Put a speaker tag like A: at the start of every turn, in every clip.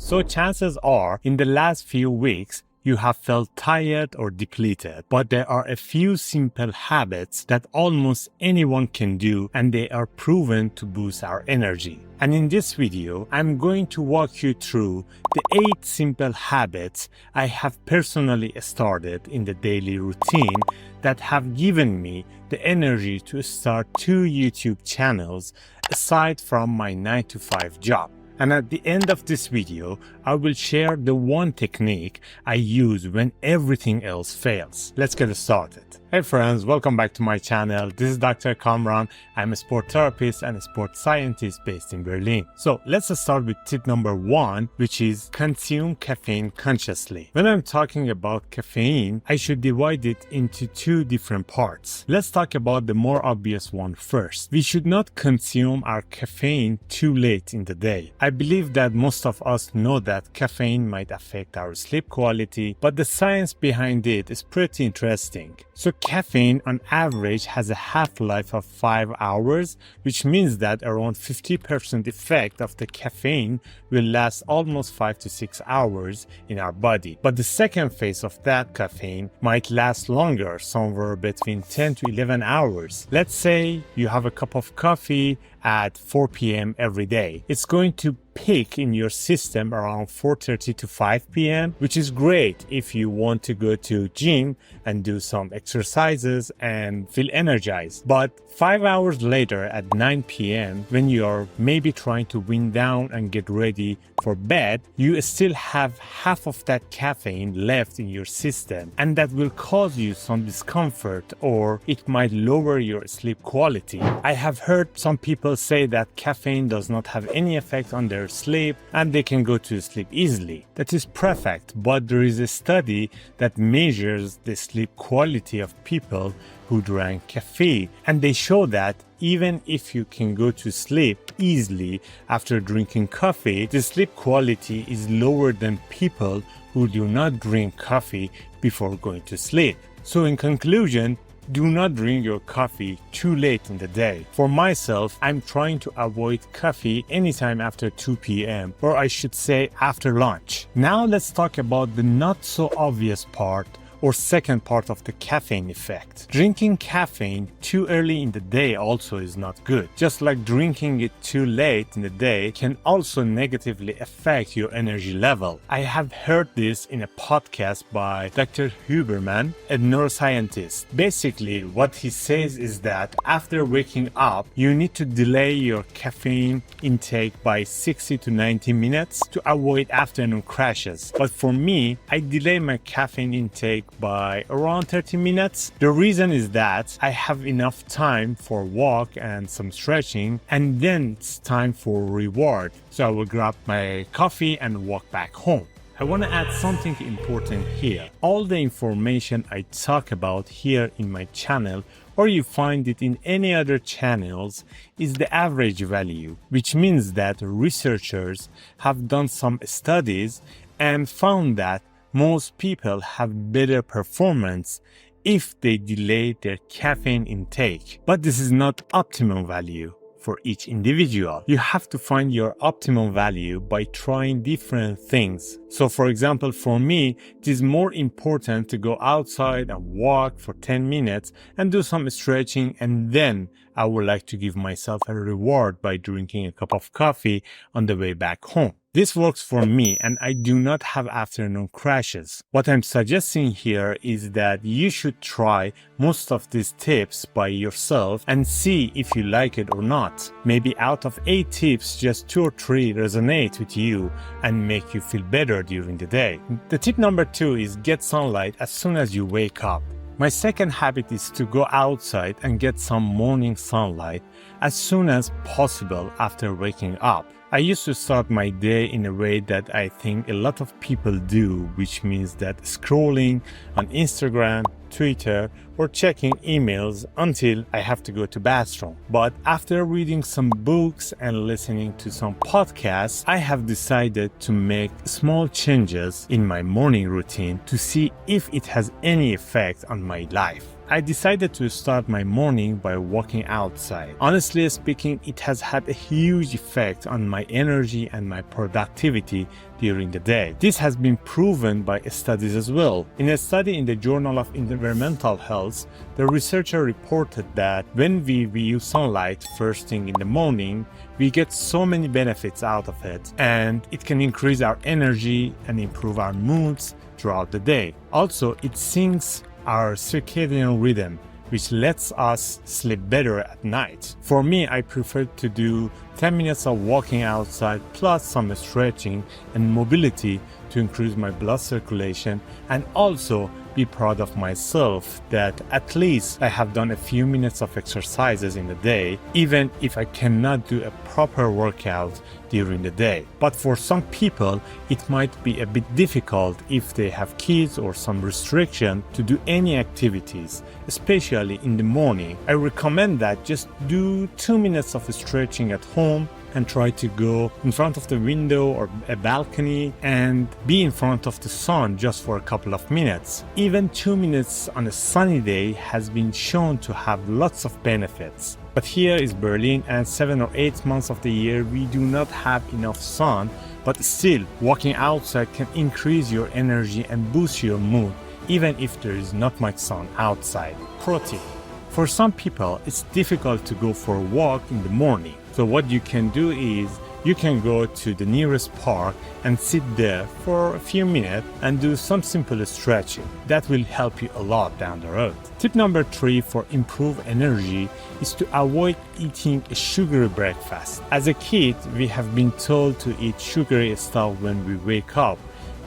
A: So chances are, in the last few weeks, you have felt tired or depleted, but there are a few simple habits that almost anyone can do, and they are proven to boost our energy. And in this video, I'm going to walk you through the 8 simple habits I have personally started in the daily routine that have given me the energy to start 2 YouTube channels aside from my 9-to-5 job. And at the end of this video, I will share the one technique I use when everything else fails. Let's get started. Hey friends, welcome back to my channel. This is Dr. Kamran. I'm a sport therapist and a sport scientist based in Berlin. So let's start with tip number 1, which is consume caffeine consciously. When I'm talking about caffeine, I should divide it into 2 different parts. Let's talk about the more obvious one first. We should not consume our caffeine too late in the day. I believe that most of us know that caffeine might affect our sleep quality, but the science behind it is pretty interesting. So caffeine on average has a half-life of 5 hours, which means that around 50% effect of the caffeine will last almost 5 to 6 hours in our body. But the second phase of that caffeine might last longer, somewhere between 10 to 11 hours. Let's say you have a cup of coffee at 4 p.m. every day. It's going to peak in your system around 4:30 to 5 p.m., which is great if you want to go to gym and do some exercises and feel energized. But 5 hours later at 9 p.m., when you're maybe trying to wind down and get ready for bed, you still have half of that caffeine left in your system, and that will cause you some discomfort, or it might lower your sleep quality. I have heard some people say that caffeine does not have any effect on their sleep and they can go to sleep easily. That is perfect, but there is a study that measures the sleep quality of people who drank caffeine, and they show that even if you can go to sleep easily after drinking coffee, the sleep quality is lower than people who do not drink coffee before going to sleep. So in conclusion, do not drink your coffee too late in the day. For myself, I'm trying to avoid coffee anytime after 2 p.m., or I should say after lunch. Now let's talk about the not so obvious part, or second part of the caffeine effect. Drinking caffeine too early in the day also is not good. Just like drinking it too late in the day can also negatively affect your energy level. I have heard this in a podcast by Dr. Huberman, a neuroscientist. Basically, what he says is that after waking up, you need to delay your caffeine intake by 60 to 90 minutes to avoid afternoon crashes. But for me, I delay my caffeine intake by around 30 minutes. The reason is that I have enough time for walk and some stretching, and then it's time for reward. So I will grab my coffee and walk back home. I want to add something important here. All the information I talk about here in my channel, or you find it in any other channels, is the average value, which means that researchers have done some studies and found that most people have better performance if they delay their caffeine intake. But this is not optimum value for each individual. You have to find your optimum value by trying different things. So for example, for me, it is more important to go outside and walk for 10 minutes and do some stretching, and then I would like to give myself a reward by drinking a cup of coffee on the way back home. This works for me, and I do not have afternoon crashes. What I'm suggesting here is that you should try most of these tips by yourself and see if you like it or not. Maybe out of 8 tips, just 2 or 3 resonate with you and make you feel better during the day. The tip number 2 is get sunlight as soon as you wake up. My second habit is to go outside and get some morning sunlight as soon as possible after waking up. I used to start my day in a way that I think a lot of people do, which means that scrolling on Instagram, Twitter, or checking emails until I have to go to bathroom. But after reading some books and listening to some podcasts, I have decided to make small changes in my morning routine to see if it has any effect on my life. I decided to start my morning by walking outside. Honestly speaking, it has had a huge effect on my energy and my productivity during the day. This has been proven by studies as well. In a study in the Journal of Environmental Health, the researcher reported that when we view sunlight first thing in the morning, we get so many benefits out of it, and it can increase our energy and improve our moods throughout the day. Also, it syncs our circadian rhythm, which lets us sleep better at night. For me, I prefer to do 10 minutes of walking outside plus some stretching and mobility to increase my blood circulation, and also be proud of myself that at least I have done a few minutes of exercises in the day, even if I cannot do a proper workout during the day. But for some people, it might be a bit difficult if they have kids or some restriction to do any activities, especially in the morning. I recommend that just do 2 minutes of stretching at home and try to go in front of the window or a balcony and be in front of the sun just for a couple of minutes. Even 2 minutes on a sunny day has been shown to have lots of benefits. But here is Berlin, and 7 or 8 months of the year we do not have enough sun, but still walking outside can increase your energy and boost your mood even if there is not much sun outside. Pro tip: for some people it's difficult to go for a walk in the morning. So what you can do is you can go to the nearest park and sit there for a few minutes and do some simple stretching. That will help you a lot down the road. Tip number 3 for improved energy is to avoid eating a sugary breakfast. As a kid, we have been told to eat sugary stuff when we wake up,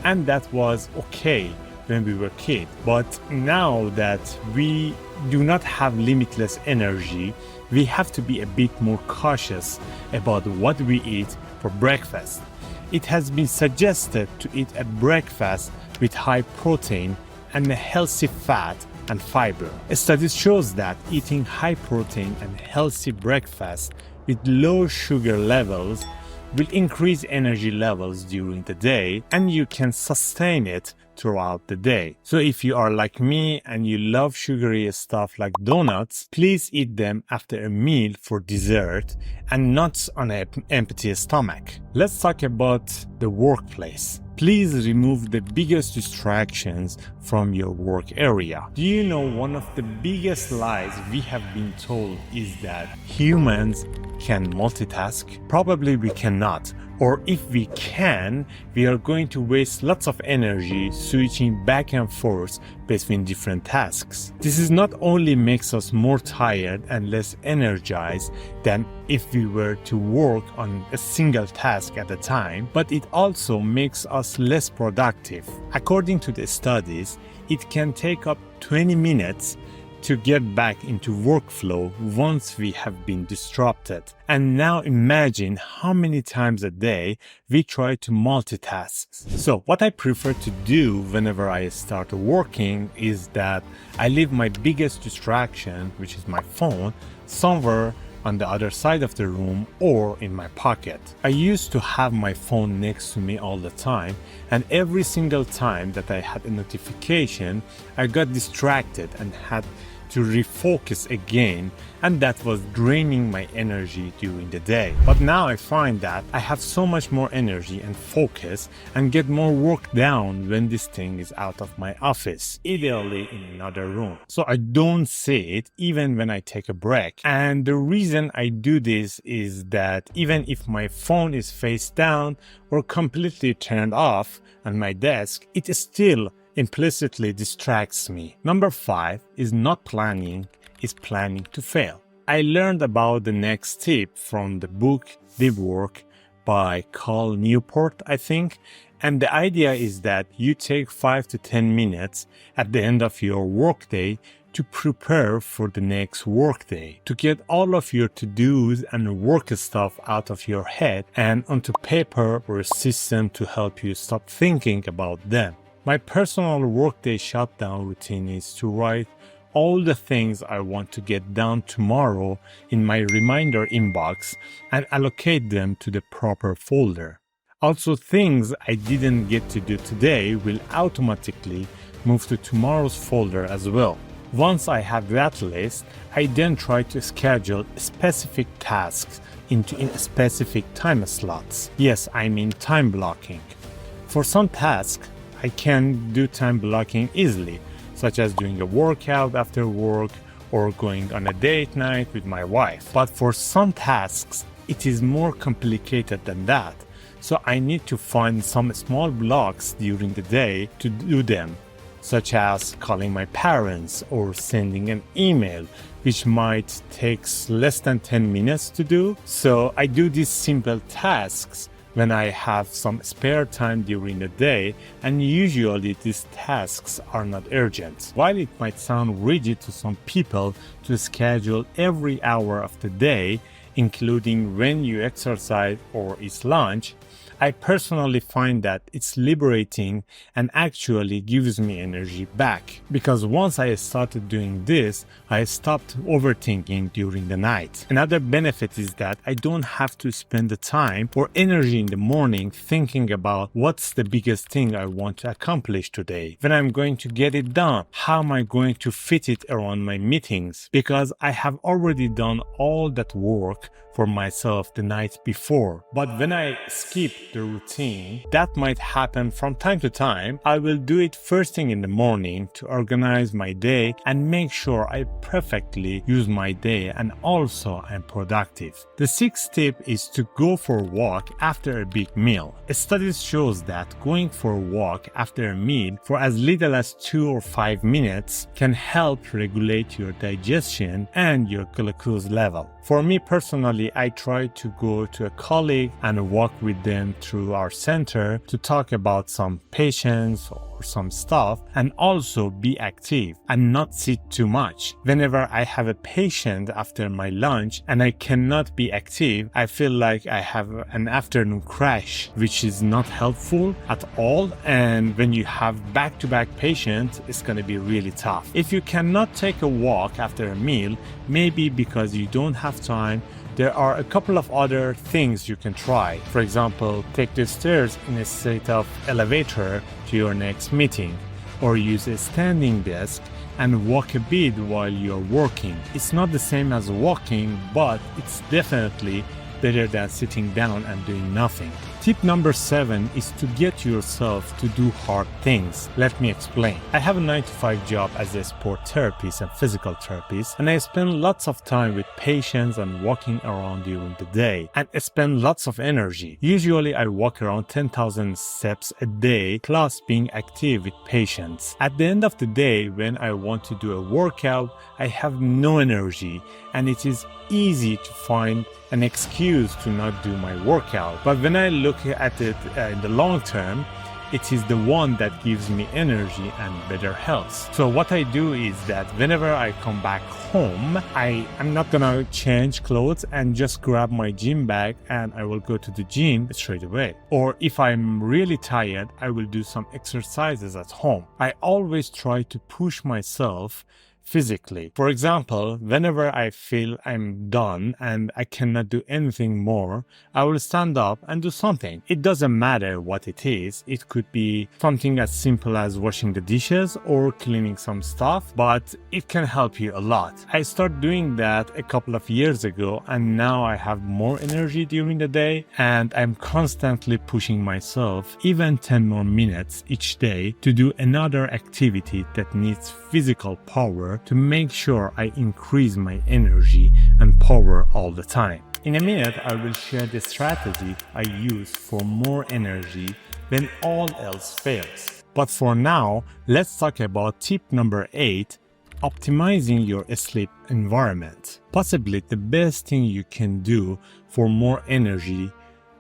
A: and that was okay when we were kids. But now that we do not have limitless energy, we have to be a bit more cautious about what we eat for breakfast. It has been suggested to eat a breakfast with high protein and a healthy fat and fiber. Studies shows that eating high protein and healthy breakfast with low sugar levels will increase energy levels during the day, and you can sustain it throughout the day. So if you are like me and you love sugary stuff like donuts, please eat them after a meal for dessert and not on an empty stomach. Let's talk about the workplace. Please remove the biggest distractions from your work area. Do you know one of the biggest lies we have been told is that humans can multitask? Probably we cannot. Or if we can, we are going to waste lots of energy switching back and forth between different tasks. This is not only makes us more tired and less energized than if we were to work on a single task at a time, but it also makes us less productive. According to the studies, it can take up 20 minutes to get back into workflow once we have been disrupted. And now imagine how many times a day we try to multitask. So what I prefer to do whenever I start working is that I leave my biggest distraction, which is my phone, somewhere on the other side of the room or in my pocket. I used to have my phone next to me all the time, and every single time that I had a notification, I got distracted and had to refocus again, and that was draining my energy during the day. But now I find that I have so much more energy and focus and get more work done when this thing is out of my office, ideally in another room. So I don't see it even when I take a break. And the reason I do this is that even if my phone is face down or completely turned off on my desk, it still implicitly distracts me. Number 5 is not planning, is planning to fail. I learned about the next tip from the book Deep Work by Cal Newport, I think. And the idea is that you take 5 to 10 minutes at the end of your workday to prepare for the next workday, to get all of your to-dos and work stuff out of your head and onto paper or a system to help you stop thinking about them. My personal workday shutdown routine is to write all the things I want to get done tomorrow in my reminder inbox and allocate them to the proper folder. Also, things I didn't get to do today will automatically move to tomorrow's folder as well. Once I have that list, I then try to schedule specific tasks into specific time slots. Yes, I mean time blocking. For some tasks, I can do time blocking easily, such as doing a workout after work or going on a date night with my wife. But for some tasks, it is more complicated than that. So I need to find some small blocks during the day to do them, such as calling my parents or sending an email, which might take less than 10 minutes to do. So I do these simple tasks when I have some spare time during the day, and usually these tasks are not urgent. While it might sound rigid to some people to schedule every hour of the day, including when you exercise or eat lunch, I personally find that it's liberating and actually gives me energy back. Because once I started doing this, I stopped overthinking during the night. Another benefit is that I don't have to spend the time or energy in the morning thinking about what's the biggest thing I want to accomplish today. When I'm going to get it done, how am I going to fit it around my meetings? Because I have already done all that work for myself the night before. But when I skip the routine, that might happen from time to time, I will do it first thing in the morning to organize my day and make sure I perfectly use my day and also I'm productive. The sixth tip is to go for a walk after a big meal. Studies shows that going for a walk after a meal for as little as 2 or 5 minutes can help regulate your digestion and your glucose level. For me personally, I try to go to a colleague and walk with them through our center to talk about some patients or some stuff, and also be active and not sit too much. Whenever I have a patient after my lunch and I cannot be active, I feel like I have an afternoon crash, which is not helpful at all. And when you have back-to-back patients, it's going to be really tough. If you cannot take a walk after a meal, maybe because you don't have time, there are a couple of other things you can try. For example, take the stairs in a state of elevator to your next meeting, or use a standing desk and walk a bit while you're working. It's not the same as walking, but it's definitely better than sitting down and doing nothing. Tip number 7 is to get yourself to do hard things. Let me explain. I have a 9-to-5 job as a sport therapist and physical therapist, and I spend lots of time with patients and walking around during the day, and I spend lots of energy. Usually I walk around 10,000 steps a day, plus being active with patients. At the end of the day, when I want to do a workout, I have no energy, and it is easy to find an excuse to not do my workout. But when I look at it in the long term, it is the one that gives me energy and better health. So what I do is that whenever I come back home, I'm not gonna change clothes and just grab my gym bag and I will go to the gym straight away. Or if I'm really tired, I will do some exercises at home. I always try to push myself physically. For example, whenever I feel I'm done and I cannot do anything more, I will stand up and do something. It doesn't matter what it is. It could be something as simple as washing the dishes or cleaning some stuff, but it can help you a lot. I started doing that a couple of years ago, and now I have more energy during the day, and I'm constantly pushing myself even 10 more minutes each day to do another activity that needs physical power to make sure I increase my energy and power all the time. In a minute, I will share the strategy I use for more energy when all else fails. But for now, let's talk about tip number 8, optimizing your sleep environment. Possibly the best thing you can do for more energy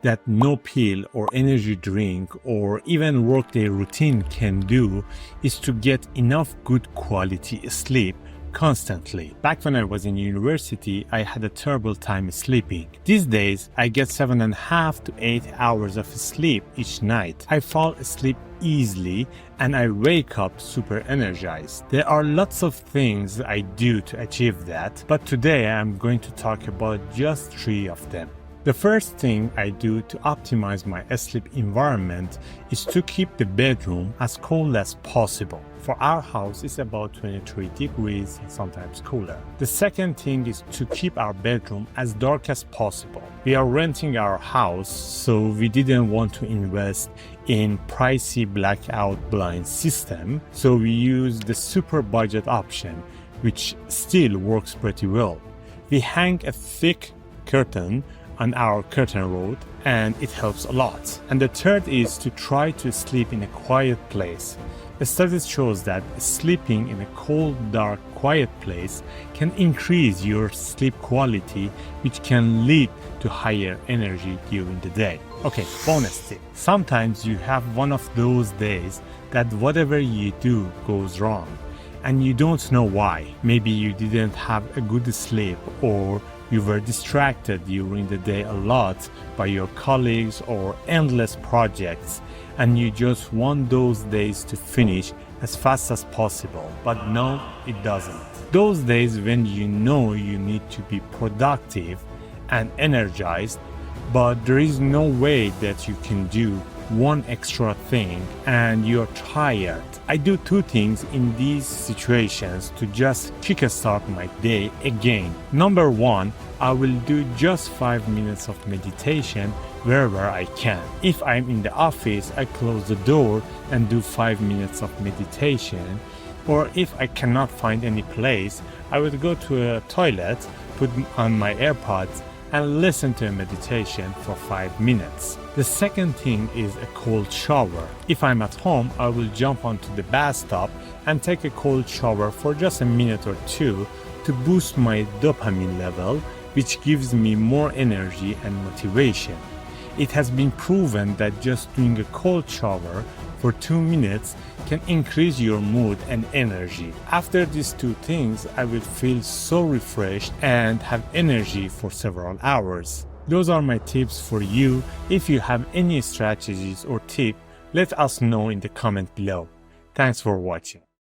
A: that no pill or energy drink or even workday routine can do is to get enough good quality sleep constantly. Back when I was in university, I had a terrible time sleeping. These days, I get 7.5 to 8 hours of sleep each night. I fall asleep easily and I wake up super energized. There are lots of things I do to achieve that, but today I'm going to talk about just 3 of them. The first thing I do to optimize my sleep environment is to keep the bedroom as cold as possible. For our house, it's about 23 degrees, sometimes cooler. The second thing is to keep our bedroom as dark as possible. We are renting our house, so we didn't want to invest in pricey blackout blind system, so we use the super budget option, which still works pretty well. We hang a thick curtain on our curtain rod, and it helps a lot. And the third is to try to sleep in a quiet place. The studies shows that sleeping in a cold, dark, quiet place can increase your sleep quality, which can lead to higher energy during the day. Okay, bonus tip. Sometimes you have one of those days that whatever you do goes wrong, and you don't know why. Maybe you didn't have a good sleep, or you were distracted during the day a lot by your colleagues or endless projects, and you just want those days to finish as fast as possible. But no, it doesn't. Those days when you know you need to be productive and energized, but there is no way that you can do one extra thing and you're tired. I do two things in these situations to just kickstart my day again. Number one, I will do just 5 minutes of meditation wherever I can. If I'm in the office, I close the door and do 5 minutes of meditation. Or if I cannot find any place, I would go to a toilet, put on my AirPods, and listen to a meditation for 5 minutes. The second thing is a cold shower. If I'm at home, I will jump onto the bathtub and take a cold shower for just a minute or two to boost my dopamine level, which gives me more energy and motivation. It has been proven that just doing a cold shower for 2 minutes can increase your mood and energy. After these two things, I will feel so refreshed and have energy for several hours. Those are my tips for you. If you have any strategies or tips, let us know in the comment below. Thanks for watching.